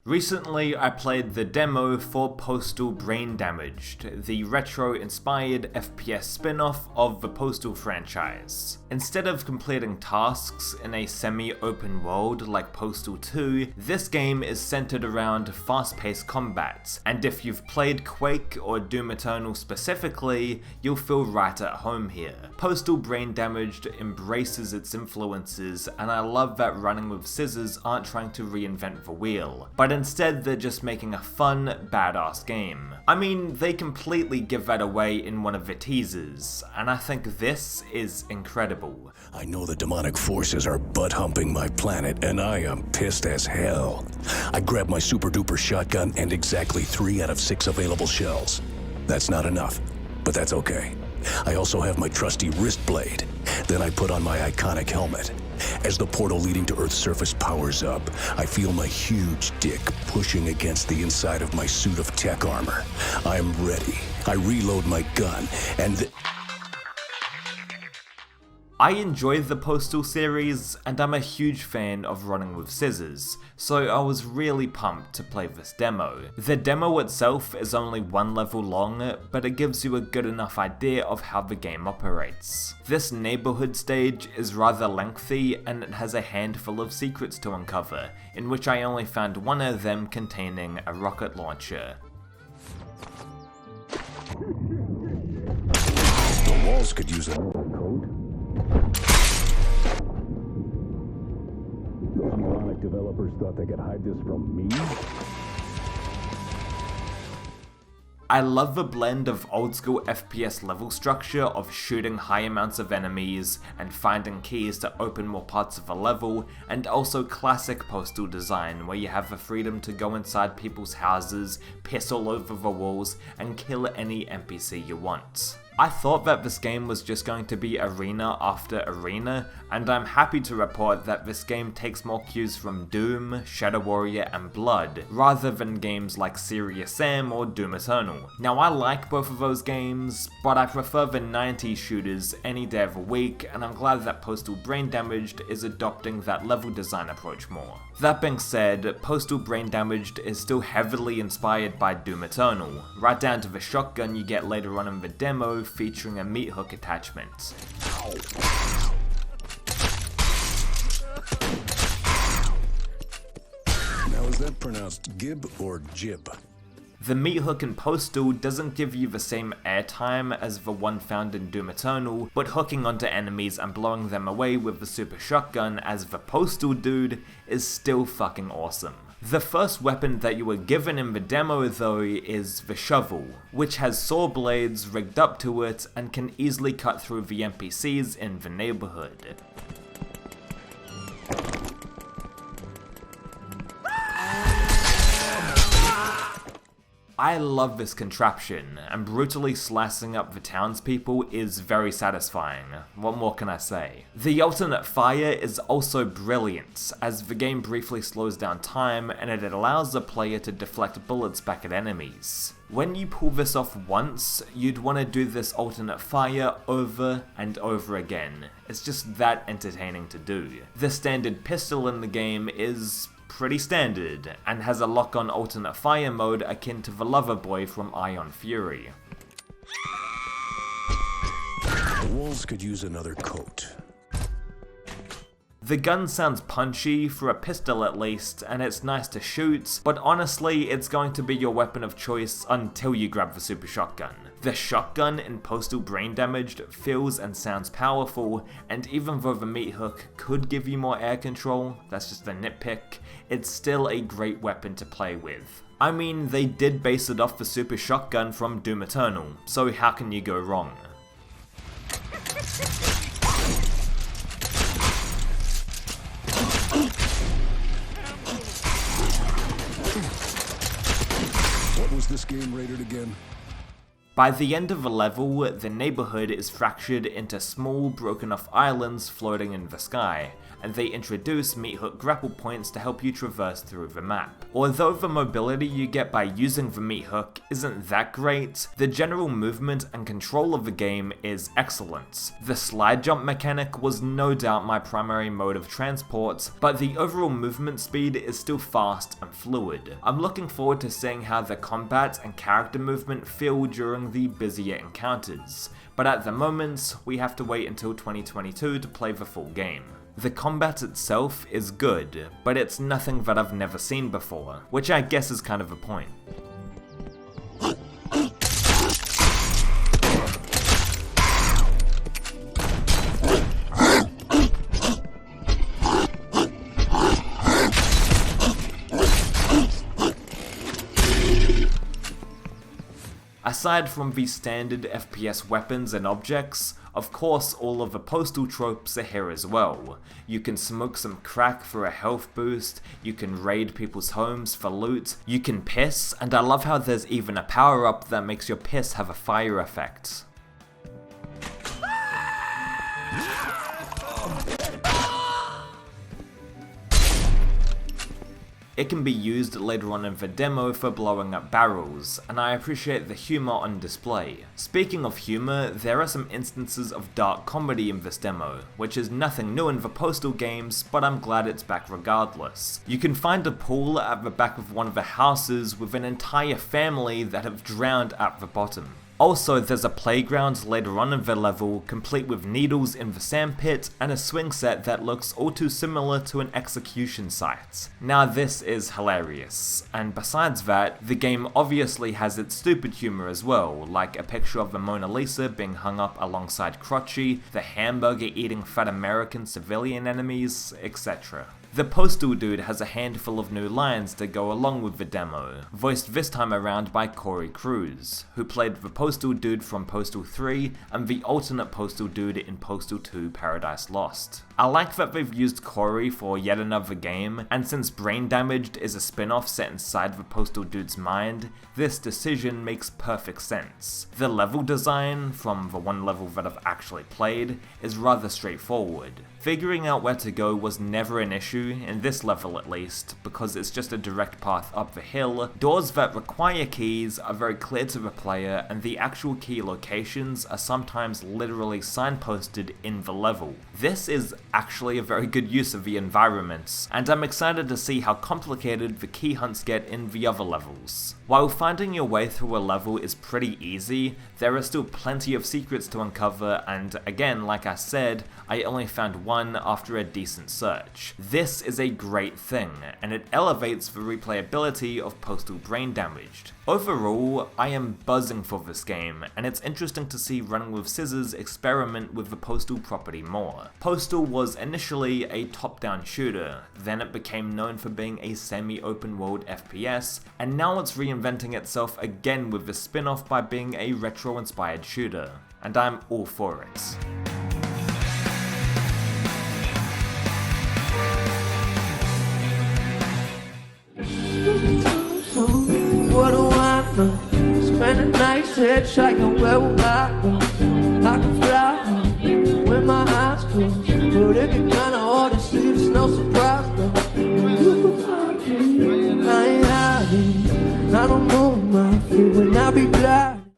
Recently, I played the demo for Postal Brain Damaged, the retro-inspired FPS spin-off of the Postal franchise. Instead of completing tasks in a semi-open world like Postal 2, this game is centered around fast-paced combat, and if you've played Quake or Doom Eternal specifically, you'll feel right at home here. Postal Brain Damaged embraces its influences, and I love that Running with Scissors aren't trying to reinvent the wheel, but instead they're just making a fun, badass game. I mean, they completely give that away in one of the teasers, and I think this is incredible. I know the demonic forces are butt-humping my planet, and I am pissed as hell. I grabbed my super-duper shotgun and exactly 3 out of 6 available shells. That's not enough, but that's okay. I also have my trusty wrist blade. Then I put on my iconic helmet. As the portal leading to Earth's surface powers up, I feel my huge dick pushing against the inside of my suit of tech armor. I'm ready. I reload my gun, and I enjoy the Postal series, and I'm a huge fan of Running with Scissors, so I was really pumped to play this demo. The demo itself is only 1 level long, but it gives you a good enough idea of how the game operates. This neighborhood stage is rather lengthy, and it has a handful of secrets to uncover, in which I only found one of them containing a rocket launcher. the walls could use a code. Those moronic developers thought they could hide this from me? I love the blend of old school FPS level structure of shooting high amounts of enemies and finding keys to open more parts of a level, and also classic Postal design where you have the freedom to go inside people's houses, piss all over the walls, and kill any NPC you want. I thought that this game was just going to be arena after arena, and I'm happy to report that this game takes more cues from Doom, Shadow Warrior, and Blood, rather than games like Serious Sam or Doom Eternal. Now I like both of those games, but I prefer the 90s shooters any day of the week, and I'm glad that Postal Brain Damaged is adopting that level design approach more. That being said, Postal Brain Damaged is still heavily inspired by Doom Eternal, right down to the shotgun you get later on in the demo featuring a meat hook attachment. Now is that pronounced gib or jib? The meat hook in Postal doesn't give you the same airtime as the one found in Doom Eternal, but hooking onto enemies and blowing them away with the super shotgun as the Postal dude is still fucking awesome. The first weapon that you were given in the demo though is the shovel, which has saw blades rigged up to it and can easily cut through the NPCs in the neighborhood. I love this contraption, and brutally slicing up the townspeople is very satisfying. What more can I say? The alternate fire is also brilliant, as the game briefly slows down time and it allows the player to deflect bullets back at enemies. When you pull this off once, you'd want to do this alternate fire over and over again. It's just that entertaining to do. The standard pistol in the game is pretty standard, and has a lock-on alternate fire mode akin to the Lover Boy from Ion Fury. The walls could use another coat. The gun sounds punchy, for a pistol at least, and it's nice to shoot, but honestly it's going to be your weapon of choice until you grab the super shotgun. The shotgun in Postal Brain Damaged feels and sounds powerful, and even though the meat hook could give you more air control, that's just a nitpick, it's still a great weapon to play with. I mean, they did base it off the super shotgun from Doom Eternal, so how can you go wrong? What was this game rated again? By the end of a level, the neighborhood is fractured into small, broken off islands floating in the sky, and they introduce meat hook grapple points to help you traverse through the map. Although the mobility you get by using the meat hook isn't that great, the general movement and control of the game is excellent. The slide jump mechanic was no doubt my primary mode of transport, but the overall movement speed is still fast and fluid. I'm looking forward to seeing how the combat and character movement feel during the busier encounters, but at the moment, we have to wait until 2022 to play the full game. The combat itself is good, but it's nothing that I've never seen before, which I guess is kind of a point. Aside from the standard FPS weapons and objects, of course all of the Postal tropes are here as well. You can smoke some crack for a health boost, you can raid people's homes for loot, you can piss, and I love how there's even a power up that makes your piss have a fire effect. It can be used later on in the demo for blowing up barrels, and I appreciate the humour on display. Speaking of humour, there are some instances of dark comedy in this demo, which is nothing new in the Postal games, but I'm glad it's back regardless. You can find a pool at the back of one of the houses with an entire family that have drowned at the bottom. Also, there's a playground later on in the level, complete with needles in the sandpit and a swing set that looks all too similar to an execution site. Now this is hilarious, and besides that, the game obviously has its stupid humour as well, like a picture of the Mona Lisa being hung up alongside Crotchy, the hamburger eating fat American civilian enemies, etc. The Postal dude has a handful of new lines to go along with the demo, voiced this time around by Corey Cruz, who played the Postal dude from Postal 3 and the alternate Postal dude in Postal 2 Paradise Lost. I like that they've used Corey for yet another game, and since Brain Damaged is a spin-off set inside the Postal dude's mind, this decision makes perfect sense. The level design, from the one level that I've actually played, is rather straightforward. Figuring out where to go was never an issue, in this level at least, because it's just a direct path up the hill. Doors that require keys are very clear to the player, and the actual key locations are sometimes literally signposted in the level. This is actually a very good use of the environments, and I'm excited to see how complicated the key hunts get in the other levels. While finding your way through a level is pretty easy, there are still plenty of secrets to uncover, and again, like I said, I only found one after a decent search. This is a great thing, and it elevates the replayability of Postal Brain Damaged. Overall, I am buzzing for this game, and it's interesting to see Running with Scissors experiment with the Postal property more. Postal was initially a top-down shooter, then it became known for being a semi-open world FPS, and now it's reinventing itself again with the spin-off by being a retro-inspired shooter, and I'm all for it. What do I know? Spend a night hitchhiking, where will I go? I can fly with my eyes closed, but it be kinda hard to see, there's no surprise though. I ain't hiding, I don't know my feet when I be blind.